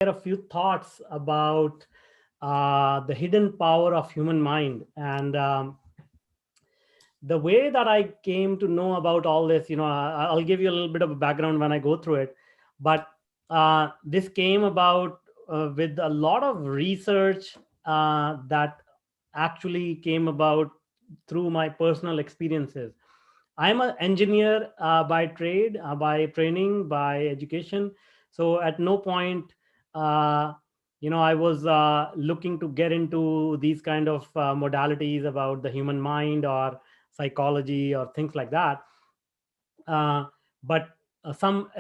share a few thoughts about the hidden power of human mind. And the way that I came to know about all this, I'll give you a little bit of a background when I go through it. But this came about with a lot of research that actually came about through my personal experiences. I'm an engineer by trade, by training, by education. So at no point, uh, I was looking to get into these kind of modalities about the human mind or psychology or things like that. But some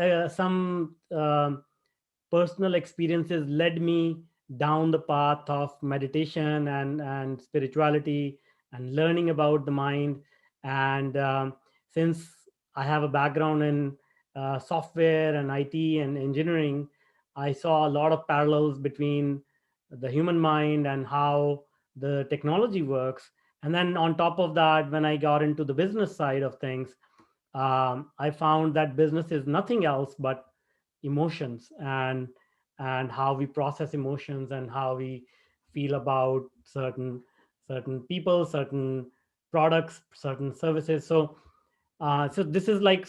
personal experiences led me down the path of meditation and spirituality and learning about the mind. And since I have a background in software and IT and engineering, I saw a lot of parallels between the human mind and how the technology works. And then on top of that, when I got into the business side of things, I found that business is nothing else but emotions, and how we process emotions and how we feel about certain people, certain products, certain services. So this is like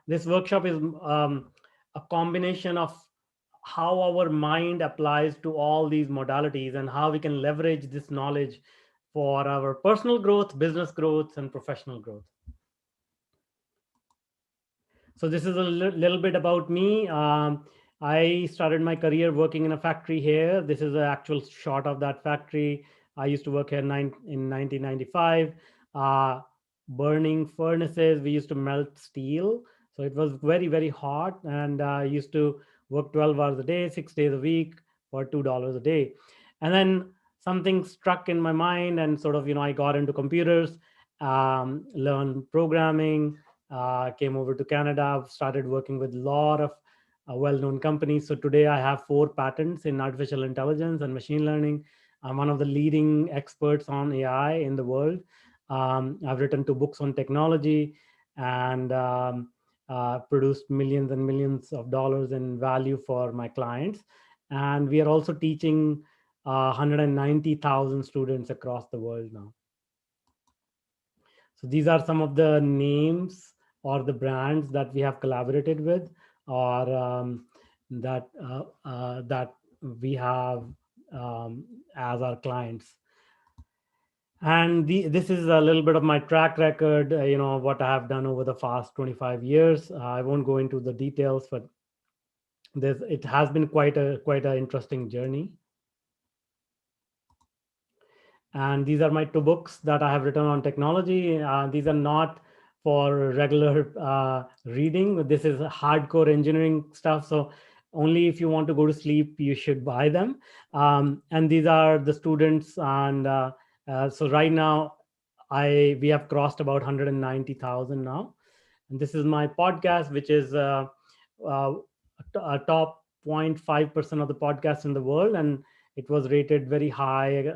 this workshop is a combination of how our mind applies to all these modalities and how we can leverage this knowledge for our personal growth, business growth, and professional growth. So this is a little bit about me. I started my career working in a factory here. This is an actual shot of that factory. I used to work here in 1995, burning furnaces. We used to melt steel. So it was very, very hot. And I used to work 12 hours a day, 6 days a week for $2 a day. And then something struck in my mind and sort of, I got into computers, learned programming, came over to Canada, started working with a lot of well-known companies. So today I have 4 patents in artificial intelligence and machine learning. I'm one of the leading experts on AI in the world. I've written 2 books on technology and produced millions and millions of dollars in value for my clients. And we are also teaching 190,000 students across the world now. So these are some of the names or the brands that we have collaborated with, or that we have as our clients. And this is a little bit of my track record, what I have done over the past 25 years. I won't go into the details, but it has been quite a interesting journey. And these are my 2 books that I have written on technology. These are not for regular reading. This is hardcore engineering stuff. So only if you want to go to sleep, you should buy them. And these are the students. And so right now, we have crossed about 190,000 now. And this is my podcast, which is a top 0.5% of the podcasts in the world. And it was rated very high,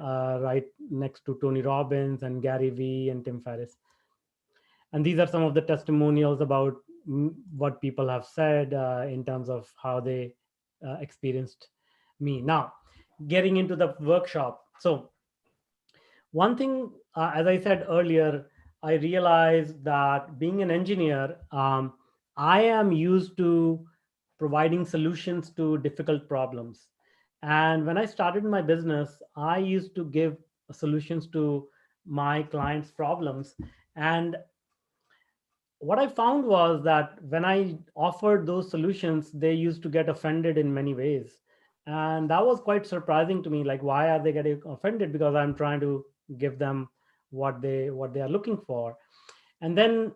right next to Tony Robbins and Gary Vee and Tim Ferriss. And these are some of the testimonials about what people have said in terms of how they experienced me. Now, getting into the workshop. So one thing, as I said earlier, I realized that being an engineer, I am used to providing solutions to difficult problems. And when I started my business, I used to give solutions to my clients' problems. And what I found was that when I offered those solutions, they used to get offended in many ways. And that was quite surprising to me. Like, why are they getting offended? Because I'm trying to give them what they are looking for. And then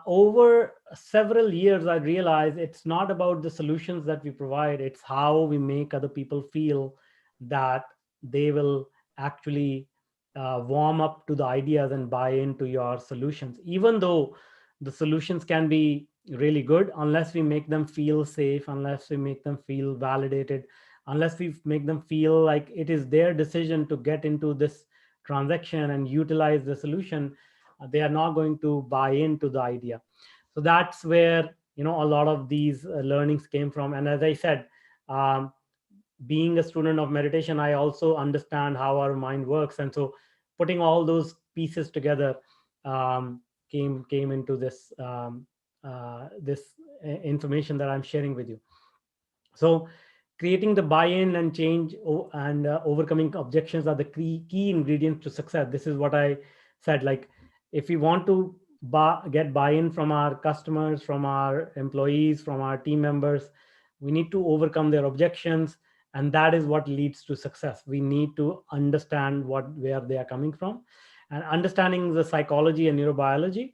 over several years, I realized it's not about the solutions that we provide, it's how we make other people feel that they will actually warm up to the ideas and buy into your solutions. Even though the solutions can be really good, unless we make them feel safe, unless we make them feel validated, unless we make them feel like it is their decision to get into this transaction and utilize the solution, they are not going to buy into the idea. So that's where a lot of these learnings came from. And as I said, um, being a student of meditation, I also understand how our mind works. And so putting all those pieces together, um, came into this information that I'm sharing with you. So creating the buy-in and change and overcoming objections are the key ingredients to success. This is what I said. Like, if we want to get buy-in from our customers, from our employees, from our team members, we need to overcome their objections, and that is what leads to success. We need to understand where they are coming from, and understanding the psychology and neurobiology,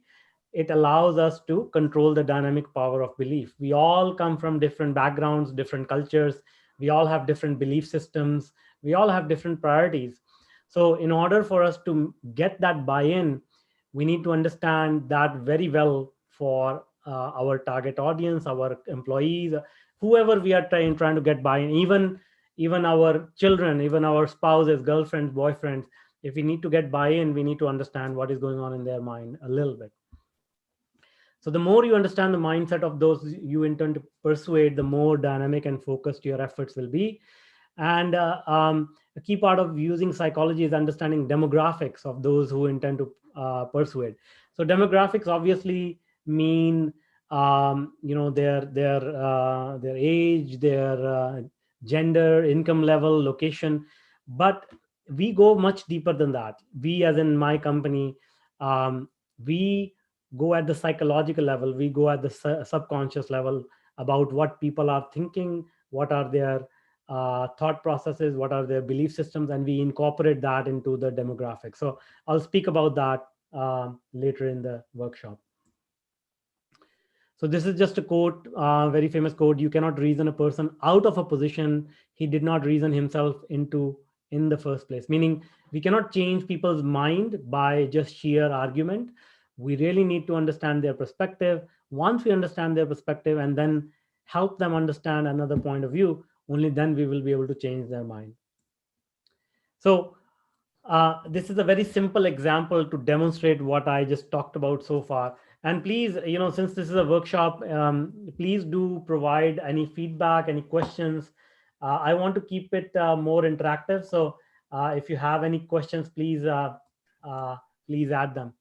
it allows us to control the dynamic power of belief. We all come from different backgrounds, different cultures. We all have different belief systems. We all have different priorities. So, in order for us to get that buy in, we need to understand that very well for our target audience, our employees, whoever we are trying to get buy in, even our children, even our spouses, girlfriends, boyfriends. If we need to get buy in, we need to understand what is going on in their mind a little bit. So the more you understand the mindset of those you intend to persuade, the more dynamic and focused your efforts will be. And a key part of using psychology is understanding demographics of those who intend to persuade. So demographics obviously mean their age, their gender, income level, location, but we go much deeper than that. We, as in my company, we go at the psychological level. We go at the subconscious level about what people are thinking, what are their thought processes, what are their belief systems, and we incorporate that into the demographics. So I'll speak about that later in the workshop. So this is just a quote, very famous quote: "You cannot reason a person out of a position he did not reason himself into in the first place." Meaning, we cannot change people's mind by just sheer argument. We really need to understand their perspective. Once we understand their perspective and then help them understand another point of view, only then we will be able to change their mind. So this is a very simple example to demonstrate what I just talked about so far. And please, since this is a workshop, please do provide any feedback, any questions. I want to keep it more interactive. So if you have any questions, please add them.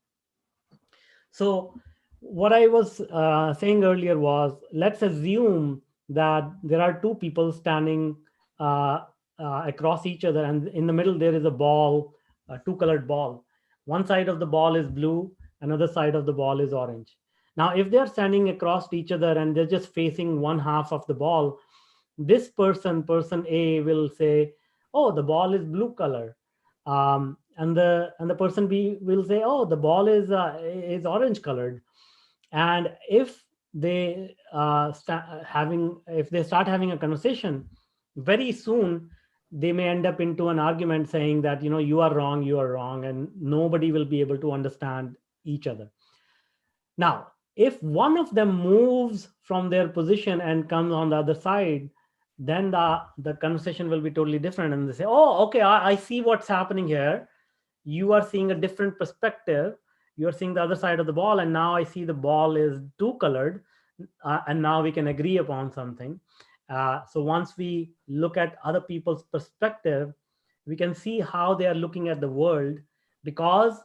So what I was saying earlier was, let's assume that there are two people standing across each other, and in the middle there is a ball, a two-colored ball. One side of the ball is blue, another side of the ball is orange. Now, if they're standing across each other and they're just facing one half of the ball, this person A will say, "Oh, the ball is blue color," and the person B will say, "Oh, the ball is orange colored." And if they if they start having a conversation, very soon they may end up into an argument saying that, "You are wrong, you are wrong," and nobody will be able to understand each other. Now, if one of them moves from their position and comes on the other side, then the conversation will be totally different. And they say, "Oh, okay, I see what's happening here. You are seeing a different perspective. You are seeing the other side of the ball, and now I see the ball is two colored, and now we can agree upon something." So once we look at other people's perspective, we can see how they are looking at the world, because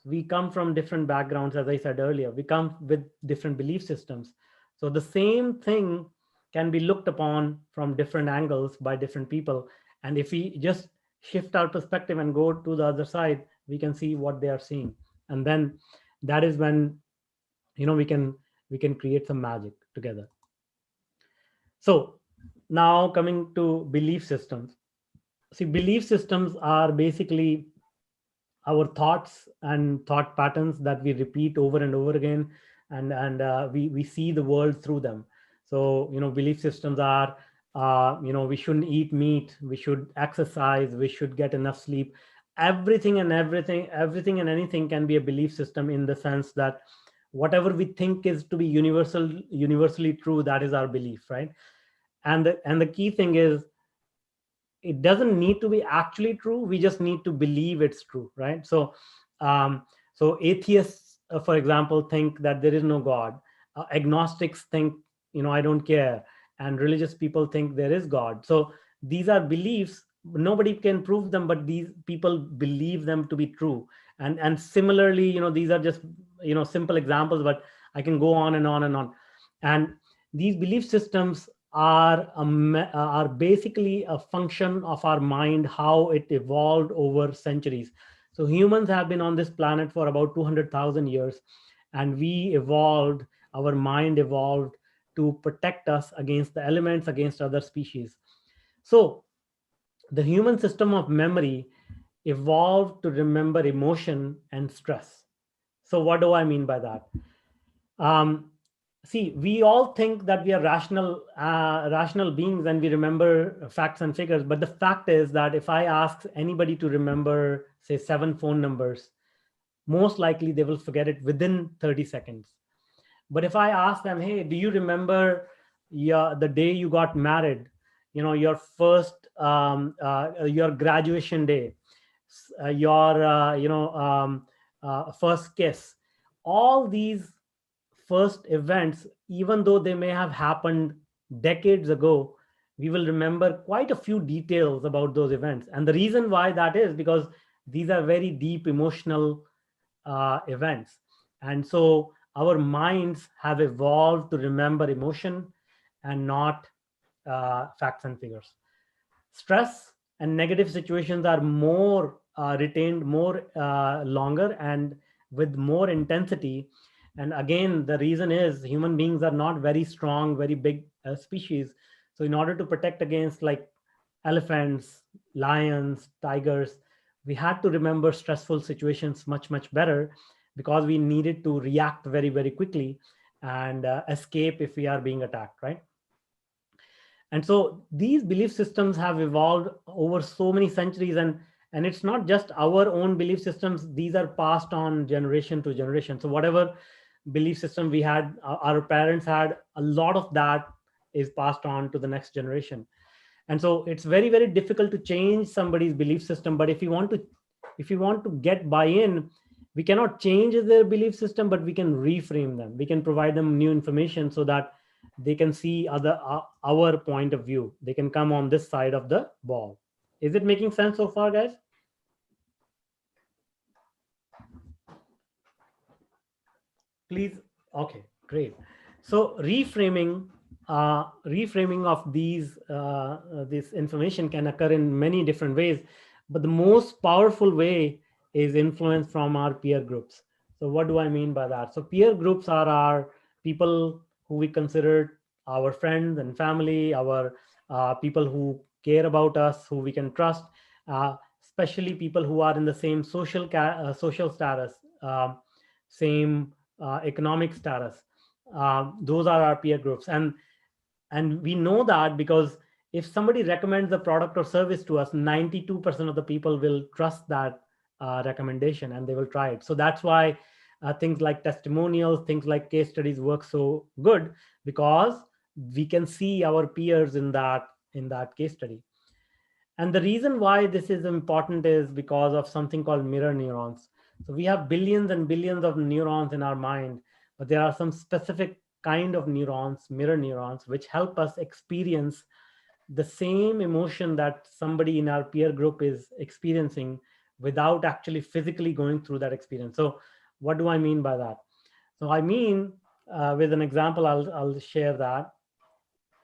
we come from different backgrounds. As I said earlier, we come with different belief systems. So the same thing can be looked upon from different angles by different people. And if we just shift our perspective and go to the other side, we can see what they are seeing. And then that is when we can create some magic together. So now, coming to belief systems. See, belief systems are basically our thoughts and thought patterns that we repeat over and over again, and we see the world through them. So belief systems are, we shouldn't eat meat, we should exercise, we should get enough sleep. Everything and anything can be a belief system, in the sense that whatever we think is to be universally true, that is our belief, right? And the key thing is, it doesn't need to be actually true, we just need to believe it's true, right? So atheists, for example, think that there is no god. Agnostics think, I don't care. And religious people think there is god. So these are beliefs. Nobody can prove them, but these people believe them to be true. And similarly, these are just simple examples, but I can go on and on and on. And these belief systems are basically a function of our mind, how it evolved over centuries. So humans have been on this planet for about 200,000 years, and we evolved, our mind evolved to protect us against the elements, against other species. So the human system of memory evolved to remember emotion and stress. So what do I mean by that? Um, See, we all think that we are rational beings and we remember facts and figures. But the fact is that if I ask anybody to remember, say, 7 phone numbers, most likely they will forget it within 30 seconds. But if I ask them, hey, do you remember the day you got married, your first, your graduation day, your, first kiss, all these first events, even though they may have happened decades ago, we will remember quite a few details about those events. And the reason why that is because these are very deep emotional events. And so our minds have evolved to remember emotion and not facts and figures. Stress and negative situations are more retained more longer and with more intensity. And again, the reason is human beings are not very strong, very big species. So in order to protect against like elephants, lions, tigers, we had to remember stressful situations much better, because we needed to react very quickly and escape if we are being attacked, right? And so these belief systems have evolved over so many centuries, and it's not just our own belief systems. These are passed on generation to generation. So whatever belief system we had, our parents had, a lot of that is passed on to the next generation. And so it's very difficult to change somebody's belief system. But if you want to get buy-in, we cannot change their belief system, but we can reframe them. We can provide them new information so that they can see our point of view. They can come on this side of the ball. Is it making sense so far, guys? Please. Okay, great. So reframing of this information can occur in many different ways, but the most powerful way is influence from our peer groups. So what do I mean by that? So peer groups are our people who we consider our friends and family, our people who care about us, who we can trust, especially people who are in the same social status, same economic status. Those are our peer groups. And we know that because if somebody recommends a product or service to us, 92% of the people will trust that recommendation and they will try it. So that's why things like testimonials, things like case studies work so good, because we can see our peers in that case study. And the reason why this is important is because of something called mirror neurons. So we have billions and billions of neurons in our mind, but there are some specific kind of neurons, mirror neurons, which help us experience the same emotion that somebody in our peer group is experiencing without actually physically going through that experience. So what do I mean by that? So I mean, with an example, I'll share that.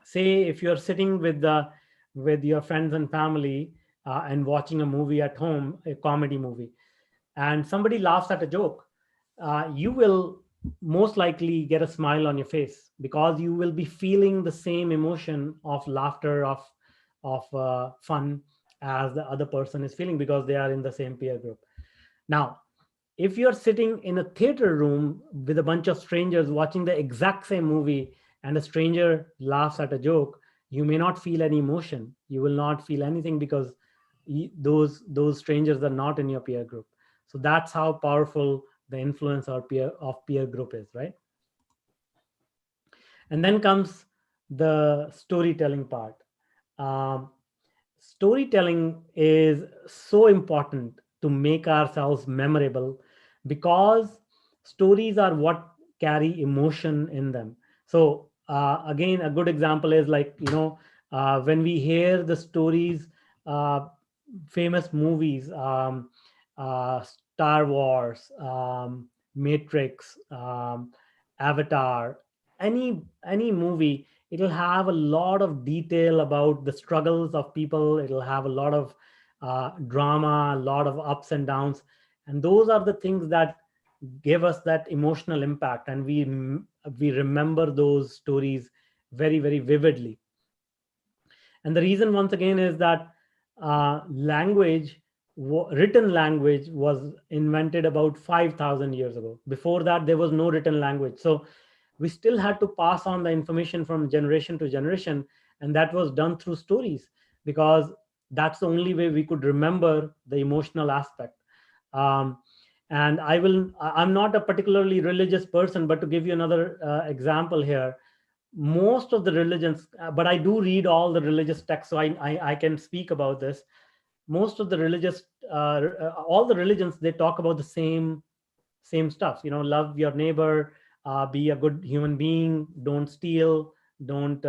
Say if you're sitting with your friends and family and watching a movie at home, a comedy movie, and somebody laughs at a joke, you will most likely get a smile on your face because you will be feeling the same emotion of laughter, of fun, as the other person is feeling, because they are in the same peer group. Now, if you're sitting in a theater room with a bunch of strangers watching the exact same movie and a stranger laughs at a joke, you may not feel any emotion. You will not feel anything because those strangers are not in your peer group. So that's how powerful the influence of peer group is, right? And then comes the storytelling part. Um, Storytelling is so important to make ourselves memorable, because stories are what carry emotion in them. So again, a good example is like, When we hear the stories, uh, famous movies, Star Wars, Matrix, Avatar, any movie, it'll have a lot of detail about the struggles of people. It'll have a lot of drama, a lot of ups and downs, and those are the things that give us that emotional impact, and we remember those stories very, very vividly. And the reason, once again, is that language, written language, was invented about 5,000 years ago. Before that, there was no written language. So we still had to pass on the information from generation to generation. And that was done through stories, because that's the only way we could remember the emotional aspect. Um, and I'm not a particularly religious person, but to give you another example here, most of the religions, but I do read all the religious texts, so I can speak about this. Most of the religious, all the religions, they talk about the same stuff. Love your neighbor, be a good human being, don't steal, don't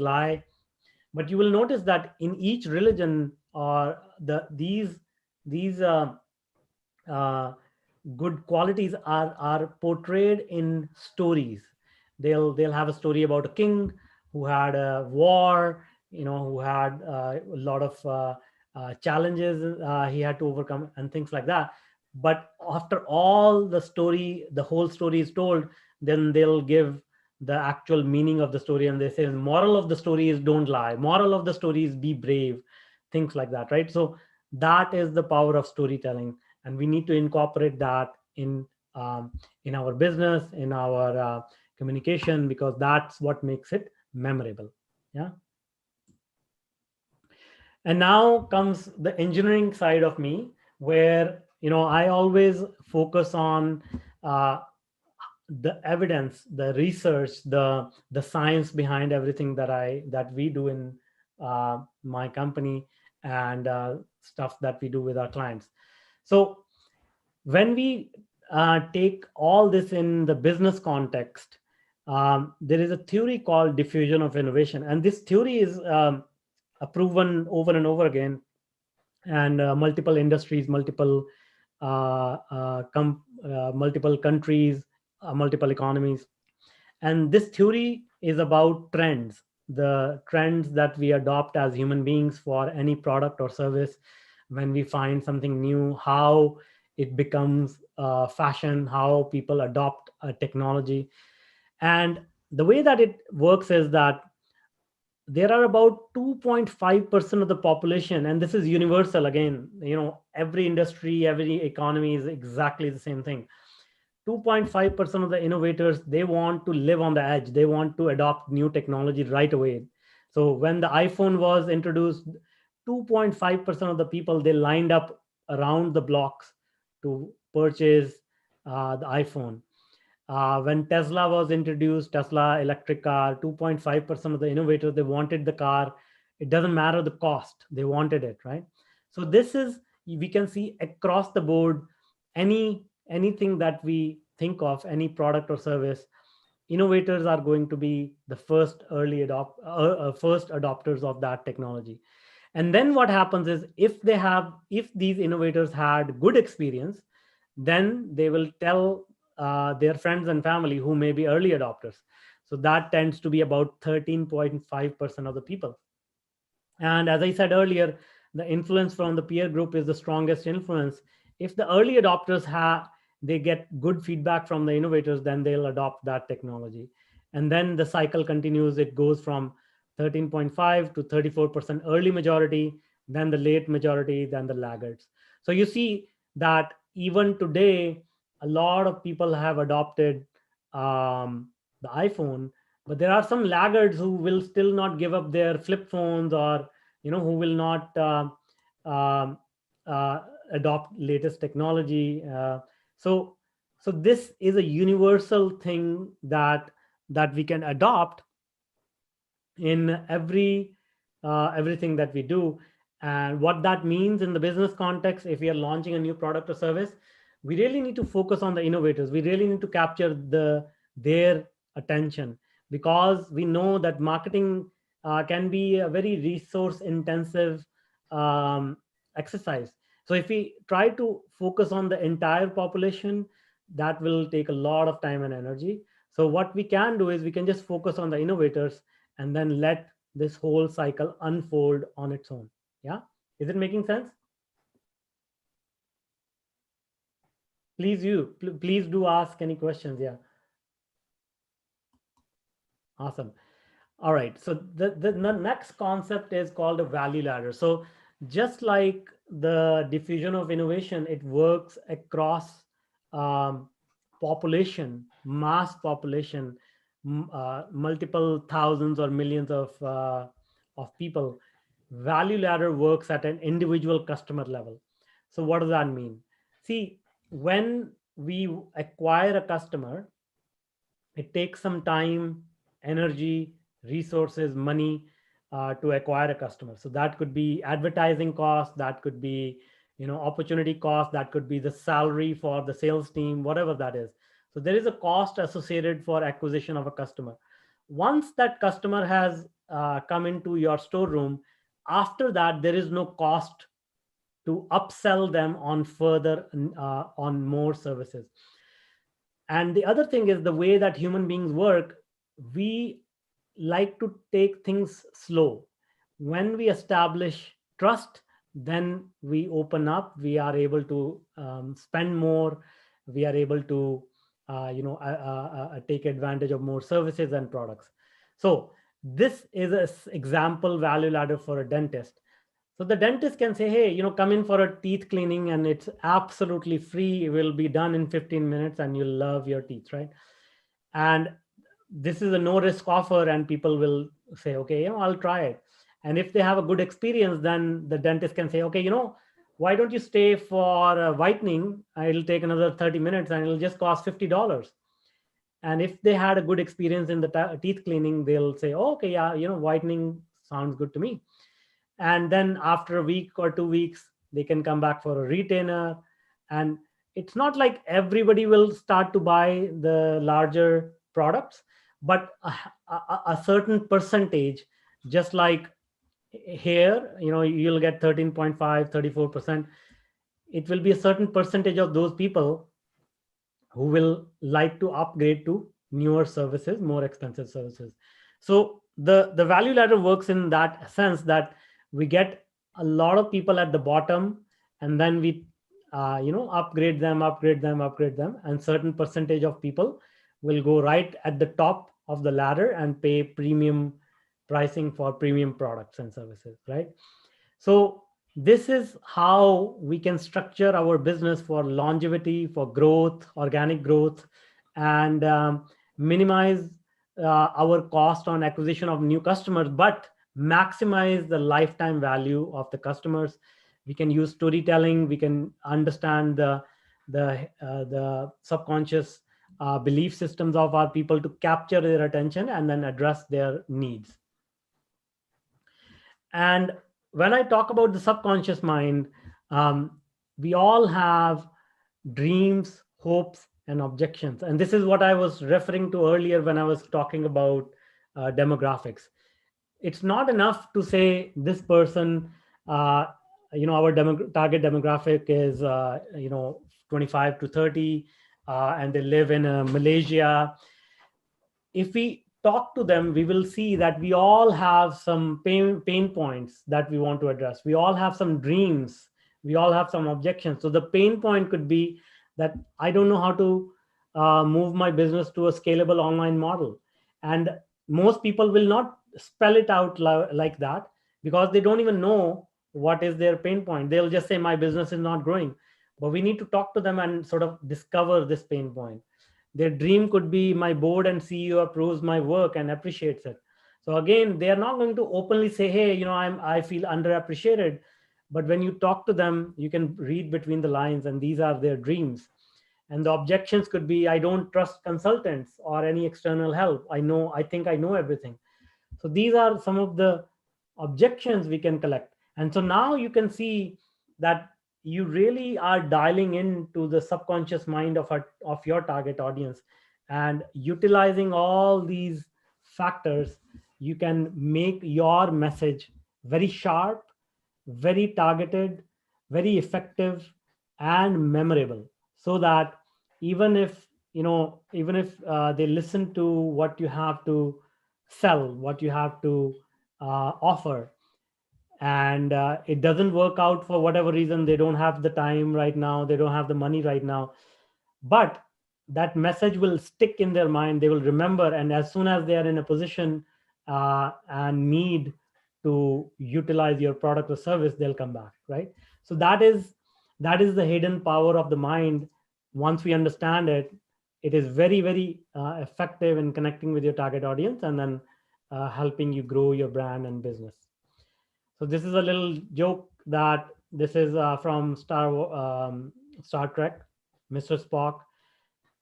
lie. But you will notice that in each religion, or these uh, good qualities are portrayed in stories. They'll have a story about a king who had a war, who had a lot of challenges he had to overcome, and things like that. But after all the whole story is told, then they'll give the actual meaning of the story, and they say moral of the story is don't lie, moral of the story is be brave, things like that, right? So that is the power of storytelling, and we need to incorporate that in our business, in our communication, because that's what makes it memorable. Yeah. And now comes the engineering side of me, where I always focus on uh, the evidence, the research, the science behind everything that we do in my company, and stuff that we do with our clients. So when we take all this in the business context, there is a theory called diffusion of innovation, and this theory is proven over and over again, and multiple industries, multiple countries, multiple economies. And this theory is about trends, the trends that we adopt as human beings for any product or service. When we find something new, how it becomes fashion, how people adopt a technology. And the way that it works is that there are about 2.5% of the population, and this is universal again, every industry, every economy is exactly the same thing. 2.5% of the innovators, they want to live on the edge, they want to adopt new technology right away. So when the iPhone was introduced, 2.5% of the people, they lined up around the blocks to purchase the iPhone. When Tesla was introduced, Tesla electric car, 2.5% of the innovators, they wanted the car. It doesn't matter the cost, they wanted it, right? So this is, we can see across the board, anything that we think of, any product or service, innovators are going to be the first adopters of that technology. And then what happens is, if these innovators had good experience, then they will tell their friends and family who may be early adopters. So that tends to be about 13.5% of the people. And as I said earlier, the influence from the peer group is the strongest influence. If the early adopters they get good feedback from the innovators, then they'll adopt that technology. And then the cycle continues. It goes from 13.5 to 34% early majority, then the late majority, then the laggards. So you see that even today, a lot of people have adopted the iPhone, but there are some laggards who will still not give up their flip phones, or who will not um, uh, adopt latest technology. So this is a universal thing that we can adopt in everything that we do. And what that means in the business context, if we are launching a new product or service, we really need to focus on the innovators. We really need to capture their attention, because we know that marketing can be a very resource intensive um, exercise. So if we try to focus on the entire population, that will take a lot of time and energy. So what we can do is we can just focus on the innovators and then let this whole cycle unfold on its own. Yeah, is it making sense? Please do ask any questions. Yeah, awesome. All right. So the next concept is called a value ladder. So just like the diffusion of innovation, it works across um, population, mass population, multiple thousands or millions of people. Value ladder works at an individual customer level. So what does that mean? See, when we acquire a customer, it takes some time, energy, resources, money to acquire a customer. So that could be advertising cost, that could be opportunity cost, that could be the salary for the sales team, whatever that is. So there is a cost associated for acquisition of a customer. Once that customer has come into your storeroom, after that there is no cost to upsell them on further on more services. And the other thing is the way that human beings work. We like to take things slow. When we establish trust, then we open up, we are able to spend more, we are able to take advantage of more services and products. So this is an example value ladder for a dentist. So the dentist can say, hey, come in for a teeth cleaning and it's absolutely free. It will be done in 15 minutes and you'll love your teeth, right? And this is a no risk offer and people will say, okay, I'll try it. And if they have a good experience, then the dentist can say, okay, why don't you stay for whitening? It'll take another 30 minutes and it'll just cost $50. And if they had a good experience in the teeth cleaning, they'll say, oh, okay, yeah, whitening sounds good to me. And then after a week or 2 weeks they can come back for a retainer. And it's not like everybody will start to buy the larger products, but a certain percentage, just like here, you'll get 13.5, 34%. It will be a certain percentage of those people who will like to upgrade to newer services, more expensive services. So the value ladder works in that sense that we get a lot of people at the bottom, and then we upgrade them, and certain percentage of people will go right at the top of the ladder and pay premium pricing for premium products and services, right? So this is how we can structure our business for longevity, for growth, organic growth, and minimize our cost on acquisition of new customers, but maximize the lifetime value of the customers. We can use storytelling. We can understand the subconscious belief systems of our people to capture their attention and then address their needs. And when I talk about the subconscious mind, we all have dreams, hopes, and objections. And this is what I was referring to earlier when I was talking about demographics. It's not enough to say this person, our target demographic is, 25 to 30, and they live in Malaysia. If we talk to them, we will see that we all have some pain points that we want to address. We all have some dreams. We all have some objections. So the pain point could be that I don't know how to move my business to a scalable online model. And most people will not spell it out like that, because they don't even know what is their pain point. They'll just say, my business is not growing. But we need to talk to them and sort of discover this pain point. Their dream could be, my board and CEO approves my work and appreciates it. So again, they are not going to openly say, hey, I feel underappreciated. But when you talk to them, you can read between the lines, and these are their dreams. And the objections could be, I don't trust consultants or any external help. I think I know everything. So these are some of the objections we can collect. And so now you can see that you really are dialing into the subconscious mind of your target audience, and utilizing all these factors, you can make your message very sharp, very targeted, very effective, and memorable, so that even if they listen to what you have to sell, what you have to offer, and it doesn't work out for whatever reason, they don't have the time right now, they don't have the money right now, but that message will stick in their mind, they will remember, and as soon as they are in a position and need to utilize your product or service, they'll come back, right? So that is the hidden power of the mind. Once we understand it, it is very, very effective in connecting with your target audience, and then helping you grow your brand and business. So this is a little joke that this is from Star Trek, Mr. Spock.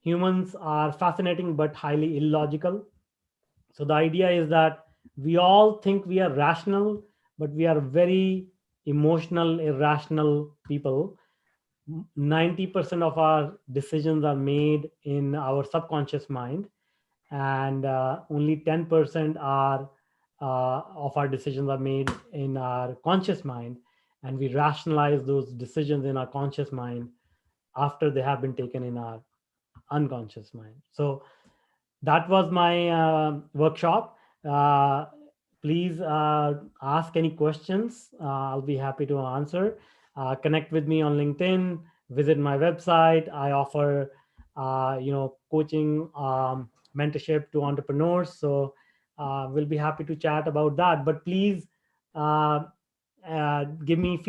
Humans are fascinating but highly illogical. So the idea is that we all think we are rational, but we are very emotional, irrational people. 90% of our decisions are made in our subconscious mind, and only 10% of our decisions are made in our conscious mind, and we rationalize those decisions in our conscious mind after they have been taken in our unconscious mind. So that was my workshop. Uh, Please ask any questions. I'll be happy to answer. Connect with me on LinkedIn. Visit my website. I offer, coaching, mentorship to entrepreneurs. So we'll be happy to chat about that. But please give me feedback